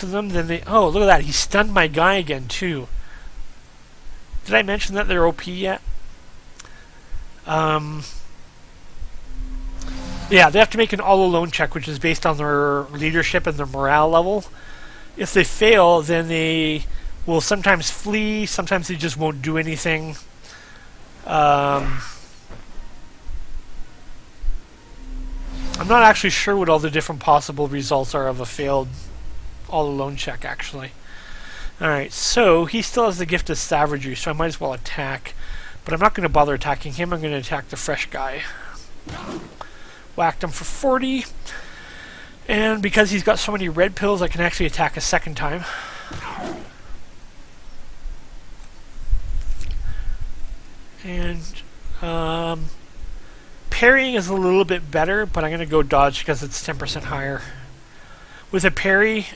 to them, then they... Oh, look at that. He stunned my guy again, too. Did I mention that they're OP yet? Yeah, they have to make an all-alone check, which is based on their leadership and their morale level. If they fail, then they will sometimes flee, sometimes they just won't do anything. I'm not actually sure what all the different possible results are of a failed all-alone check, actually. Alright, so he still has the gift of savagery, so I might as well attack. But I'm not going to bother attacking him, I'm going to attack the fresh guy. Whacked him for 40. And because he's got so many red pills, I can actually attack a second time. And parrying is a little bit better, but I'm going to go dodge because it's 10% higher. With a parry,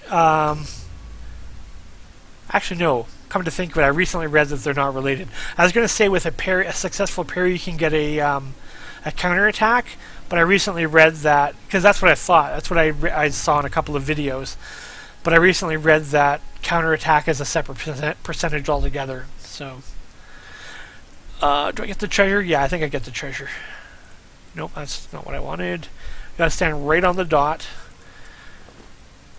actually no, come to think of it, I recently read that they're not related. I was going to say with a parry, a successful parry, you can get a counterattack, but I recently read that, because that's what I thought, that's what I saw in a couple of videos, but I recently read that counterattack is a separate percentage altogether, so... do I get the treasure? Yeah, I think I get the treasure. Nope, that's not what I wanted. Gotta stand right on the dot.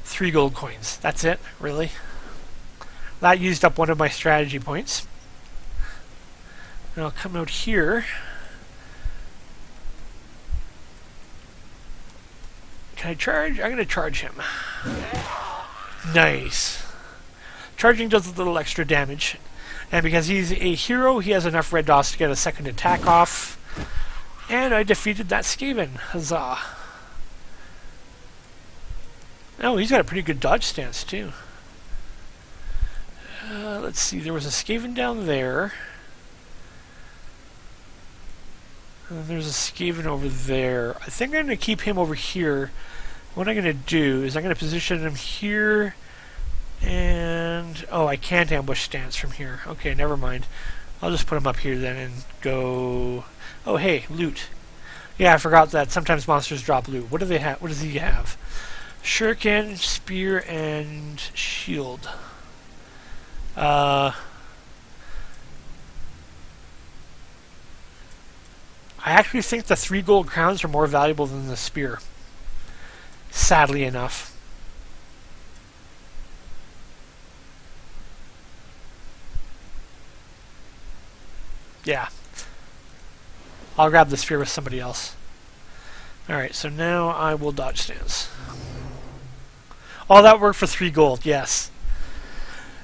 3 gold coins. That's it? Really? That used up one of my strategy points. And I'll come out here. Can I charge? I'm going to charge him. Nice. Charging does a little extra damage. And because he's a hero, he has enough red dots to get a second attack off. And I defeated that Skaven. Huzzah. Oh, he's got a pretty good dodge stance, too. Let's see, there was a Skaven down there. And there's a Skaven over there. I think I'm going to keep him over here. What I'm going to do is I'm going to position him here. And... oh, I can't ambush stance from here. Okay, never mind. I'll just put him up here then and go... oh, hey, loot. Yeah, I forgot that sometimes monsters drop loot. What do they have? What does he have? Shuriken, spear, and shield. I actually think the 3 gold crowns are more valuable than the spear. Sadly enough. Yeah. I'll grab the spear with somebody else. Alright, so now I will dodge stance. Oh, that worked for 3 gold, yes.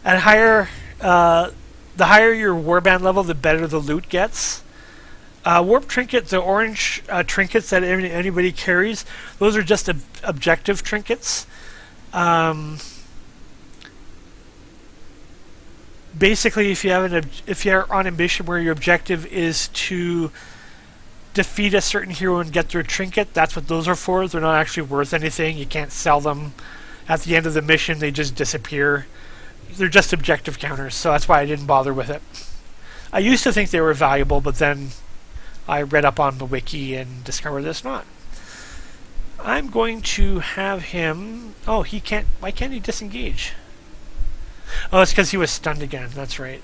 And higher, the higher your warband level, the better the loot gets. Warp trinket, the orange trinkets that anybody carries, those are just objective trinkets. Basically, if you're on a mission where your objective is to defeat a certain hero and get their trinket, that's what those are for. They're not actually worth anything. You can't sell them. At the end of the mission, they just disappear. They're just objective counters, so that's why I didn't bother with it. I used to think they were valuable, but then I read up on the wiki and discovered it's not. I'm going to have him... oh, he can't... why can't he disengage? Oh, it's because he was stunned again, that's right.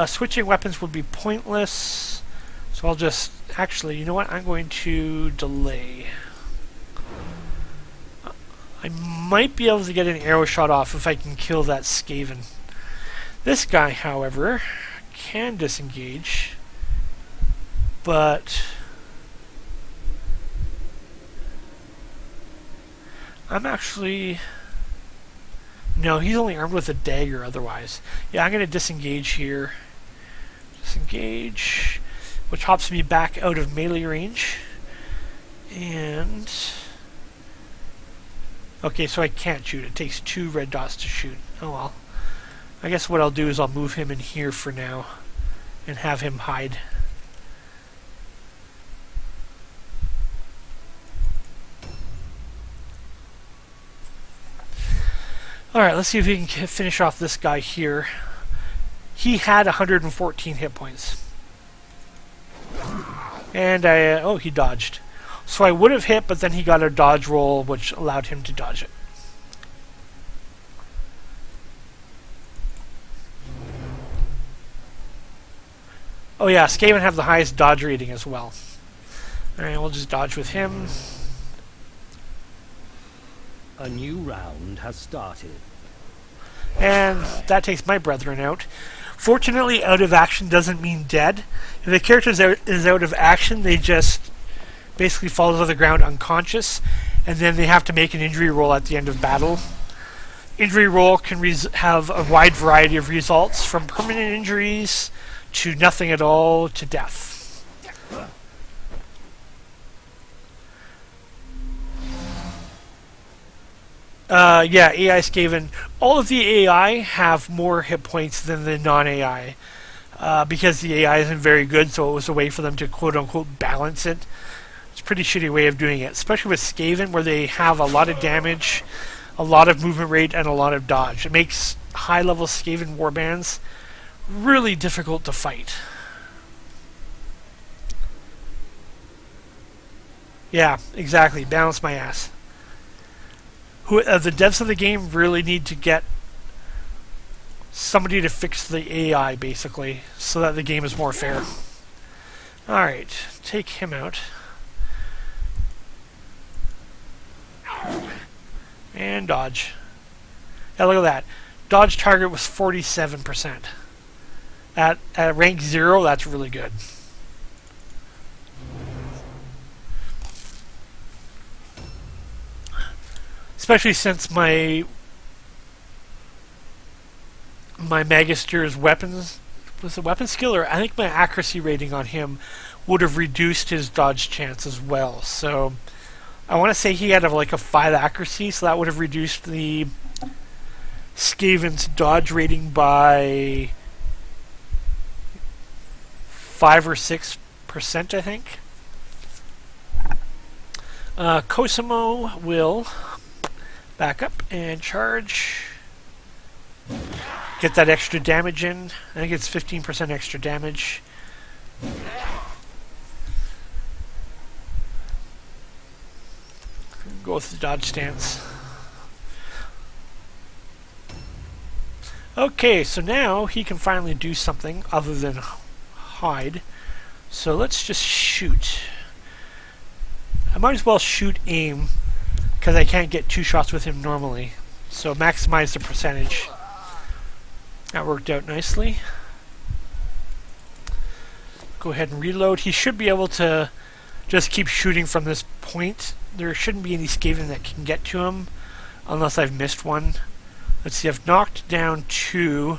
Switching weapons would be pointless, so I'll just... actually, you know what? I'm going to delay. I might be able to get an arrow shot off if I can kill that Skaven. This guy, however, can disengage, but I'm actually... no, he's only armed with a dagger otherwise. Yeah, I'm going to disengage here. Disengage, which hops me back out of melee range. And... okay, so I can't shoot. It takes 2 red dots to shoot. Oh well. I guess what I'll do is I'll move him in here for now and have him hide. Alright, let's see if we can finish off this guy here. He had 114 hit points. And oh, he dodged. So I would have hit, but then he got a dodge roll, which allowed him to dodge it. Oh yeah, Skaven have the highest dodge rating as well. Alright, we'll just dodge with him. A new round has started. And that takes my brethren out. Fortunately, out of action doesn't mean dead. If the character is out of action, they just basically fall to the ground unconscious, and then they have to make an injury roll at the end of battle. Injury roll can have a wide variety of results, from permanent injuries to nothing at all to death. Yeah, AI Skaven. All of the AI have more hit points than the non-AI. Because the AI isn't very good, so it was a way for them to quote-unquote balance it. It's a pretty shitty way of doing it, especially with Skaven, where they have a lot of damage, a lot of movement rate, and a lot of dodge. It makes high-level Skaven warbands really difficult to fight. Yeah, exactly. Balance my ass. The devs of the game really need to get somebody to fix the AI, basically, so that the game is more fair. Alright, take him out. And dodge. Yeah, look at that. Dodge target was 47%. At rank 0, that's really good. Especially since my Magister's weapons, was it weapon skill, or I think my accuracy rating on him would have reduced his dodge chance as well. So I want to say he had like a 5 accuracy, so that would have reduced the Skaven's dodge rating by 5 or 6%, I think. Cosimo will back up and charge. Get that extra damage in. I think it's 15% extra damage. Go with the dodge stance. Okay, so now he can finally do something other than hide. So let's just shoot. I might as well shoot aim, because I can't get 2 shots with him normally. So maximize the percentage. That worked out nicely. Go ahead and reload. He should be able to just keep shooting from this point. There shouldn't be any Skaven that can get to him, unless I've missed one. Let's see, I've knocked down 2.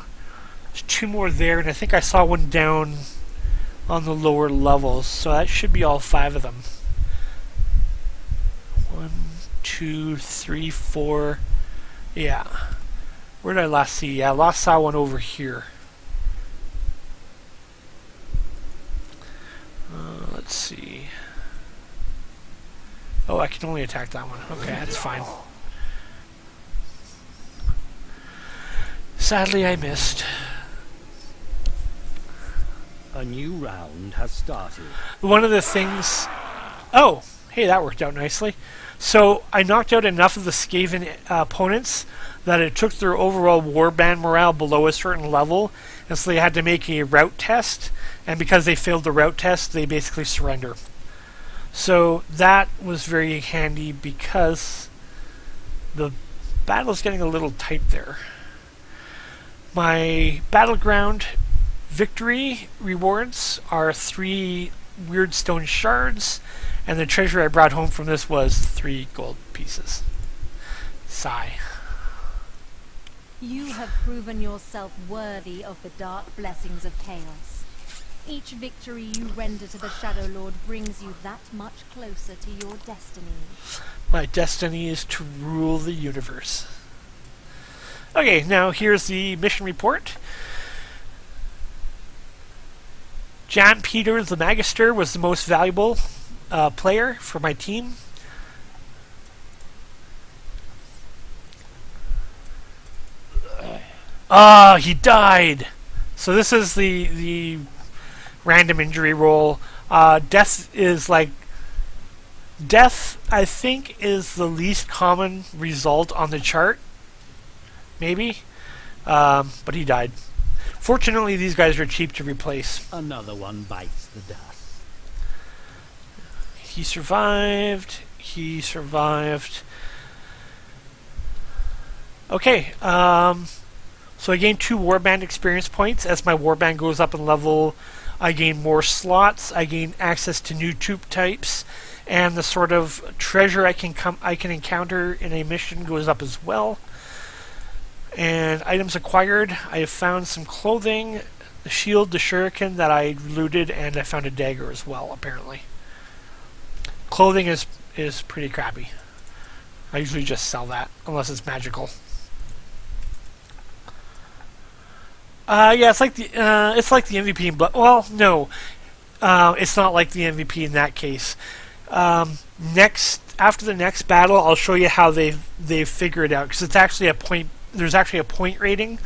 There's 2 more there, and I think I saw one down on the lower levels, so that should be all 5 of them. 1, 2, 3, 4. Yeah. Where did I last see? Yeah, I last saw one over here. Let's see. Oh, I can only attack that one. Okay, that's fine. Sadly, I missed. A new round has started. One of the things... Oh, hey, that worked out nicely. So I knocked out enough of the Skaven opponents that it took their overall warband morale below a certain level, and so they had to make a route test, and because they failed the route test, they basically surrender. So that was very handy because the battle's getting a little tight there. My battleground victory rewards are 3 weird stone shards, and the treasure I brought home from this was 3 gold pieces. Sigh. You have proven yourself worthy of the dark blessings of chaos. Each victory you render to the Shadow Lord brings you that much closer to your destiny. My destiny is to rule the universe. Okay, now here's the mission report. Jan Peter, the Magister, was the most valuable player for my team. Ah, he died! So this is the random injury roll. Death, I think, is the least common result on the chart. Maybe. But he died. Fortunately, these guys are cheap to replace. Another one bites the dust. He survived. He survived. Okay, so I gained 2 Warband experience points. As my Warband goes up in level, I gain more slots. I gain access to new troop types, and the sort of treasure I can encounter in a mission goes up as well. And items acquired, I have found some clothing, the shield, the shuriken that I looted, and I found a dagger as well, apparently. Clothing is pretty crappy. I usually just sell that, unless it's magical. Yeah, it's like the MVP in well, no, it's not like the MVP in that case. After the next battle, I'll show you how they've figured it out, because it's actually a point. There's actually a point rating.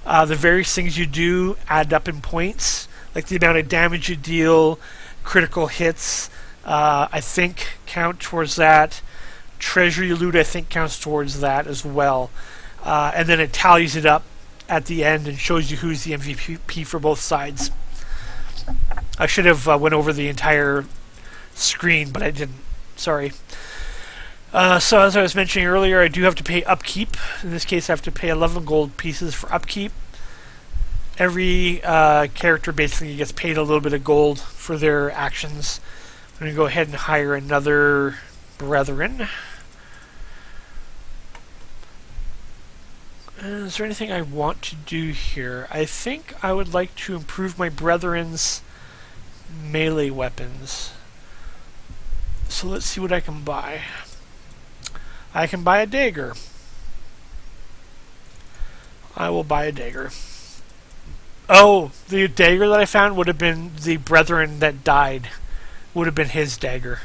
The various things you do add up in points, like the amount of damage you deal, critical hits, I think count towards that. Treasure you loot, I think, counts towards that as well. And then it tallies it up at the end and shows you who's the MVP for both sides. I should have went over the entire screen, but I didn't. Sorry. So as I was mentioning earlier, I do have to pay upkeep. In this case, I have to pay 11 gold pieces for upkeep. Every character basically gets paid a little bit of gold for their actions. I'm going to go ahead and hire another Brethren. Is there anything I want to do here? I think I would like to improve my Brethren's melee weapons. So let's see what I can buy. I can buy a dagger. I will buy a dagger. Oh, the dagger that I found would have been the Brethren that died. Would have been his dagger.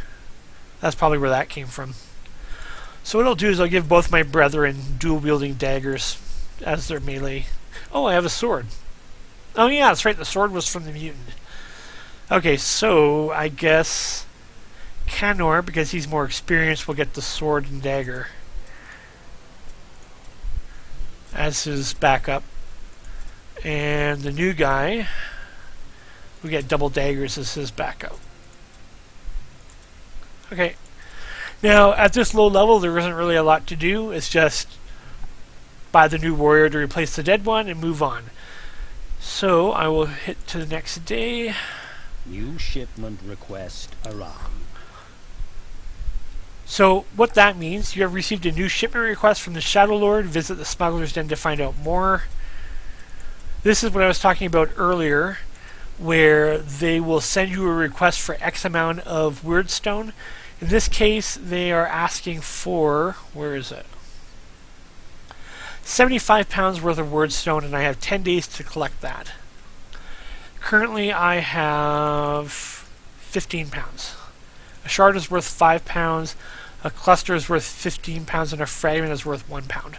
That's probably where that came from. So what I'll do is I'll give both my Brethren dual-wielding daggers as their melee. Oh, I have a sword. Oh yeah, that's right, the sword was from the mutant. Okay, so I guess Canor, because he's more experienced, will get the sword and dagger as his backup. And the new guy will get double daggers as his backup. Okay. Now, at this low level, there isn't really a lot to do. It's just buy the new warrior to replace the dead one and move on. So, I will hit to the next day. New shipment request arrived. So, what that means, you have received a new shipment request from the Shadow Lord. Visit the Smuggler's Den to find out more. This is what I was talking about earlier, where they will send you a request for X amount of Wyrdstone. In this case, they are asking for, where is it? 75 pounds worth of Wyrdstone, and I have 10 days to collect that. Currently, I have 15 pounds. A shard is worth 5 pounds, a cluster is worth 15 pounds, and a fragment is worth 1 pound.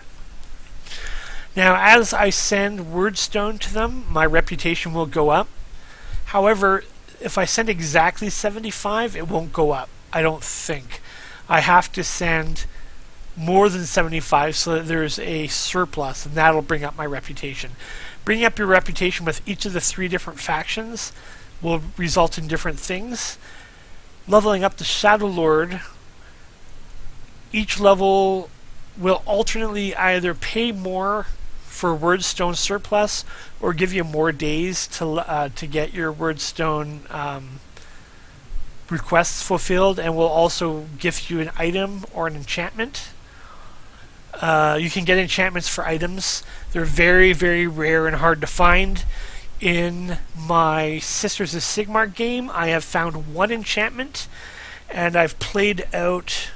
Now, as I send Wyrdstone to them, my reputation will go up. However, if I send exactly 75, it won't go up, I don't think. I have to send more than 75 so that there's a surplus, and that'll bring up my reputation. Bringing up your reputation with each of the 3 different factions will result in different things. Leveling up the Shadow Lord, each level will alternately either pay more for Wyrdstone surplus or give you more days to get your Wyrdstone requests fulfilled, and will also gift you an item or an enchantment. You can get enchantments for items. They're very, very rare and hard to find. In my Sisters of Sigmar game, I have found 1 enchantment, and I've played out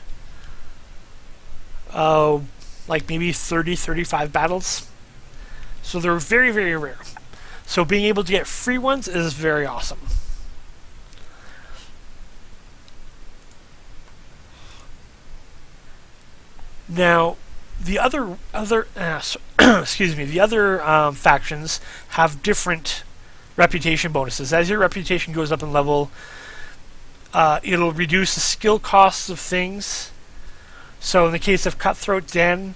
like maybe 30, 35 battles. So they're very, very rare. So being able to get free ones is very awesome. Now, the other excuse me, the other factions have different reputation bonuses. As your reputation goes up in level, it'll reduce the skill costs of things. So in the case of Cutthroat Den,